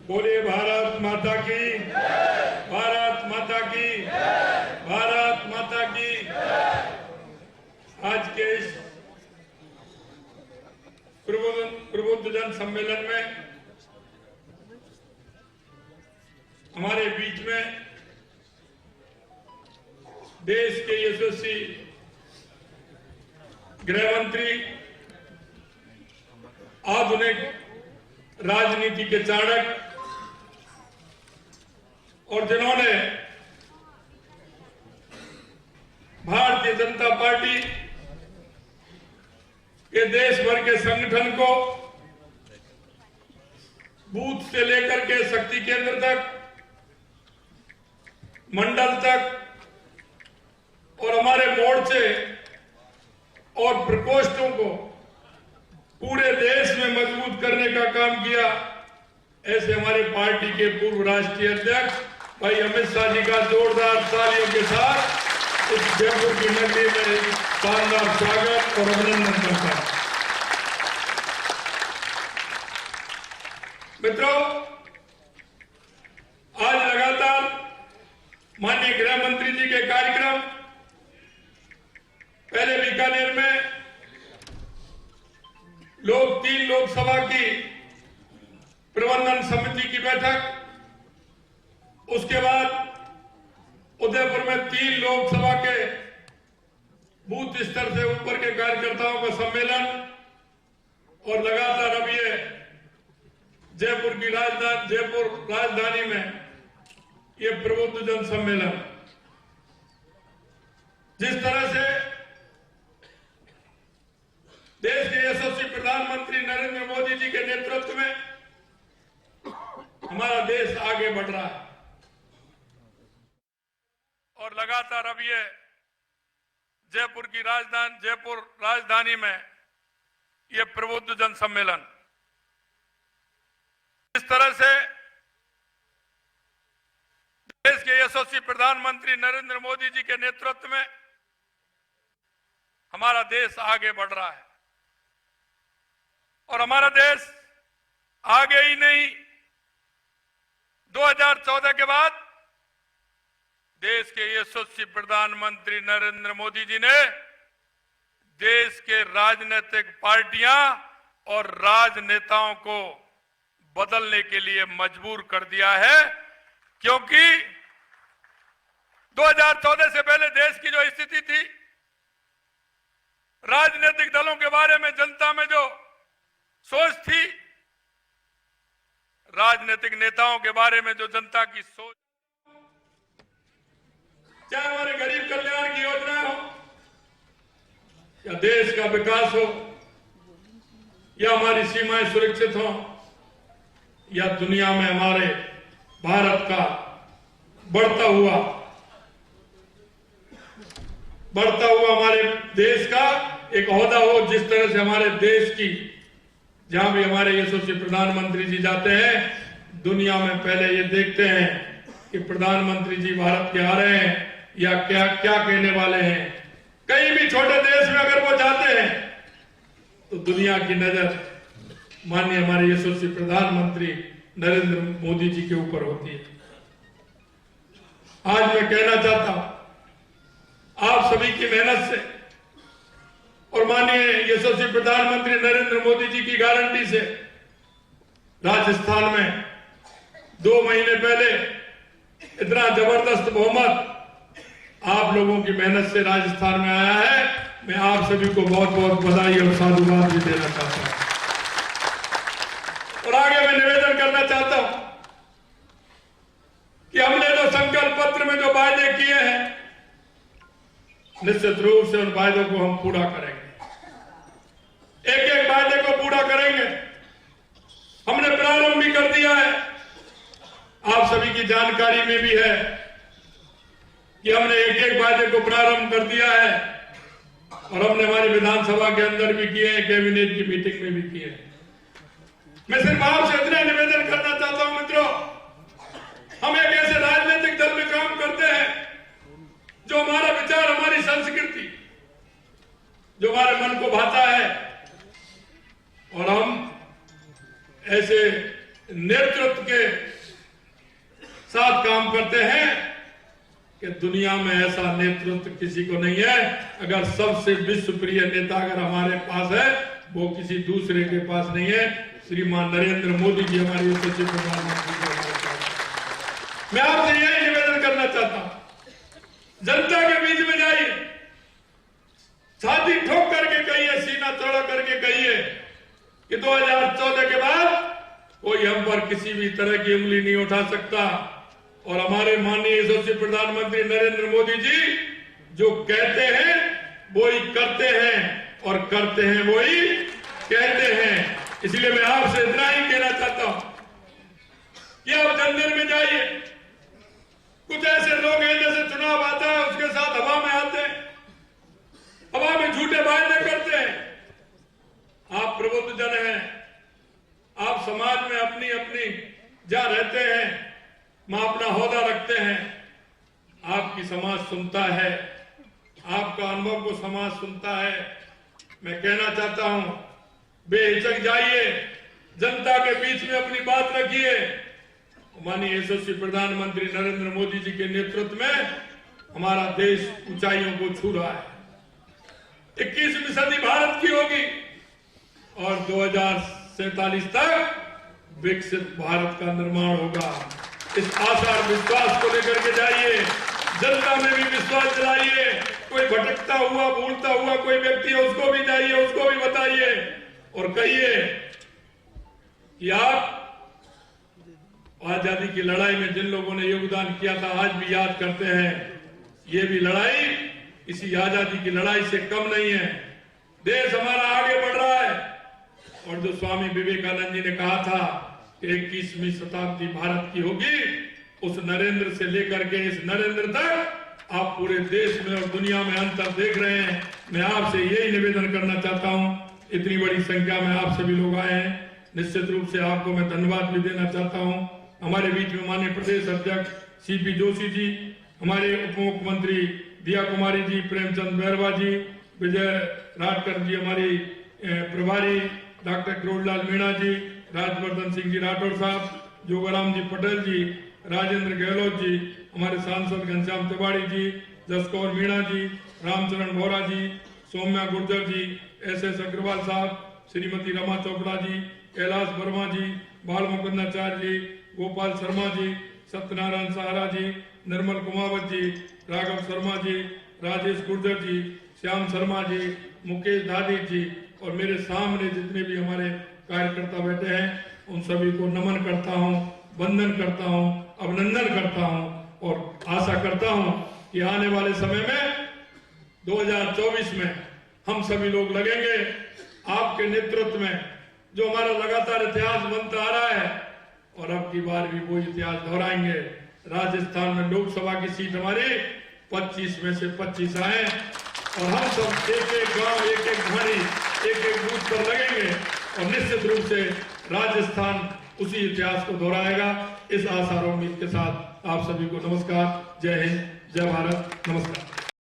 बोले भारत माता की, भारत माता की, भारत माता की। आज के इस प्रबुद्ध जन सम्मेलन में हमारे बीच में देश के यशस्वी गृह मंत्री, आधुनिक राजनीति के चाणक्य और जिन्होंने भारतीय जनता पार्टी के देश भर के संगठन को बूथ से लेकर के शक्ति केंद्र तक, मंडल तक और हमारे मोर्चे और प्रकोष्ठों को पूरे देश में मजबूत करने का काम किया। ऐसे हमारे पार्टी के पूर्व राष्ट्रीय अध्यक्ष भाई अमित शाह जी का जोरदार तालियों के साथ इस जयपुर की नगरी में शानदार स्वागत और अभिनंदन करता हूं। मित्रों, आज लगातार माननीय गृह मंत्री जी के कार्यक्रम, पहले बीकानेर में तीन लोकसभा की प्रबंधन समिति की बैठक, उसके बाद उदयपुर में 3 लोकसभा के बूथ स्तर से ऊपर के कार्यकर्ताओं का सम्मेलन और लगातार अब ये जयपुर राजधानी में ये प्रबुद्ध जन सम्मेलन। जिस तरह से देश के यशस्वी प्रधानमंत्री नरेंद्र मोदी जी के नेतृत्व में हमारा देश आगे बढ़ रहा है और लगातार अब ये जयपुर राजधानी में ये प्रबुद्ध जन सम्मेलन, इस तरह से देश के यशस्वी प्रधानमंत्री नरेंद्र मोदी जी के नेतृत्व में हमारा देश आगे बढ़ रहा है और हमारा देश आगे ही नहीं, 2014 के बाद देश के यशस्वी प्रधानमंत्री नरेंद्र मोदी जी ने देश के राजनीतिक पार्टियां और राजनेताओं को बदलने के लिए मजबूर कर दिया है। क्योंकि 2014 से पहले देश की जो स्थिति थी, राजनीतिक दलों के बारे में जनता में जो सोच थी, राजनीतिक नेताओं के बारे में जो जनता की सोच, चाहे हमारे गरीब कल्याण की योजना हो या देश का विकास हो या हमारी सीमाएं सुरक्षित हो या दुनिया में हमारे भारत का बढ़ता हुआ हमारे देश का एक ओहदा हो। जिस तरह से हमारे देश की, जहां भी हमारे यशस्वी प्रधानमंत्री जी जाते हैं, दुनिया में पहले ये देखते हैं कि प्रधानमंत्री जी भारत के आ रहे हैं या क्या क्या कहने वाले हैं। कहीं भी छोटे देश में अगर वो जाते हैं तो दुनिया की नजर माननीय हमारे यशस्वी प्रधानमंत्री नरेंद्र मोदी जी के ऊपर होती है। आज मैं कहना चाहता हूं, आप सभी की मेहनत से और माननीय यशस्वी प्रधानमंत्री नरेंद्र मोदी जी की गारंटी से राजस्थान में 2 महीने पहले इतना जबरदस्त बहुमत आप लोगों की मेहनत से राजस्थान में आया है। मैं आप सभी को बहुत बहुत बधाई और साधुवाद भी देना चाहता हूं और आगे मैं निवेदन करना चाहता हूं कि हमने जो संकल्प पत्र में जो वायदे किए हैं, निश्चित रूप से उन वायदों को हम पूरा करेंगे। एक एक वायदे को पूरा करेंगे। हमने प्रारंभ भी कर दिया है। आप सभी की जानकारी में भी है कि हमने एक एक वायदे को प्रारंभ कर दिया है और हमने हमारी विधानसभा के अंदर भी किए हैं, कैबिनेट की मीटिंग में भी किए हैं। मैं सिर्फ आपसे इतना निवेदन करना चाहता हूं मित्रों, हम एक ऐसे राजनीतिक दल में काम करते हैं जो हमारा विचार, हमारी संस्कृति, जो हमारे मन को भाता है और हम ऐसे नेतृत्व के साथ काम करते हैं कि दुनिया में ऐसा नेतृत्व किसी को नहीं है। अगर सबसे विश्वप्रिय नेता अगर हमारे पास है, वो किसी दूसरे के पास नहीं है। श्रीमान नरेंद्र मोदी जी हमारे यशस्वी प्रधानमंत्री। मैं आपसे यही निवेदन करना चाहता हूं, जनता के बीच में जाइए, छाती ठोक करके कहिए, सीना चौड़ा करके कहिए कि 2014 के बाद कोई हम पर किसी भी तरह की उंगली नहीं उठा सकता। और हमारे माननीय यशस्वी प्रधानमंत्री नरेंद्र मोदी जी जो कहते हैं वो ही करते हैं, और करते हैं वो ही कहते हैं। इसलिए मैं आपसे इतना ही कहना चाहता हूं कि आप जनता में जाइए। कुछ ऐसे लोग हैं जैसे चुनाव आता है उसके साथ हवा में आते हैं, हवा में झूठे वायदे करते हैं। आप प्रबुद्ध जन हैं, आप समाज में अपनी अपनी जहां रहते हैं, वहां अपना होदा रखते हैं, आपकी समाज सुनता है, आपका अनुभव को समाज सुनता है। मैं कहना चाहता हूं, बेहिचक जाइए, जनता के बीच में अपनी बात रखिए। माननीय यशस्वी प्रधानमंत्री नरेंद्र मोदी जी के नेतृत्व में हमारा देश ऊंचाइयों को छू रहा है। 21वीं सदी भारत की होगी और 2047 तक विकसित भारत का निर्माण होगा। इस आशा और विश्वास को लेकर के जाइए, जनता में भी विश्वास दिलाइए। कोई भटकता हुआ भूलता हुआ कोई व्यक्ति है, उसको भी जाइए, उसको भी बताइए और कहिए कि आप आजादी की लड़ाई में जिन लोगों ने योगदान किया था आज भी याद करते हैं। ये भी लड़ाई इसी आजादी की लड़ाई से कम नहीं है। देश हमारा आगे बढ़ रहा है और जो स्वामी विवेकानंद जी ने कहा था कि 21वीं शताब्दी भारत की होगी, उस नरेंद्र से लेकर के इस नरेंद्र तक आप पूरे देश में और दुनिया में अंतर देख रहे हैं। मैं आपसे यही निवेदन करना चाहता हूं, इतनी बड़ी संख्या में आप सभी लोग आए हैं, निश्चित रूप से आपको मैं धन्यवाद भी देना चाहता हूं। हमारे बीच में माननीय प्रदेश अध्यक्ष सीपी जोशी जी, हमारे उप मुख्यमंत्री दिया कुमारी जी, प्रेमचंद बैरवा जी, विजय राठकर जी, हमारी प्रभारी डॉक्टर करोड़लाल मीणा जी, राजवर्धन सिंह जी राठौर साहब, जोगाराम जी पटेल जी, राजेंद्र गहलोत जी, हमारे सांसद घनश्याम तिवारी जी, जसकौर मीणा जी, रामचरण बोरा जी, सौम्या गुर्जर जी, SS अग्रवाल साहब, श्रीमती रमा चोपड़ा जी, कैलाश वर्मा जी, बाल मुकुंदाचार्य जी, गोपाल शर्मा जी, सत्यनारायण सहारा जी, निर्मल कुमावत जी, राघव शर्मा जी, राजेश गुर्जर जी, श्याम शर्मा जी, मुकेश धादी जी और मेरे सामने जितने भी हमारे कार्यकर्ता बैठे हैं उन सभी को नमन करता हूं, वंदन करता हूं, अभिनंदन करता हूं और आशा करता हूं कि आने वाले समय में 2024 में हम सभी लोग लगेंगे आपके नेतृत्व में, जो हमारा लगातार इतिहास बनता आ रहा है और अब की बार भी वो इतिहास दोहराएंगे। राजस्थान में लोकसभा की सीट हमारी 25 में से 25 आए और हम सब एक एक गांव, एक एक घाटी, एक एक बूथ पर लगेंगे और निश्चित रूप से राजस्थान उसी इतिहास को दोहराएगा। इस आशा और उम्मीद के साथ आप सभी को नमस्कार, जय हिंद, जय भारत, नमस्कार।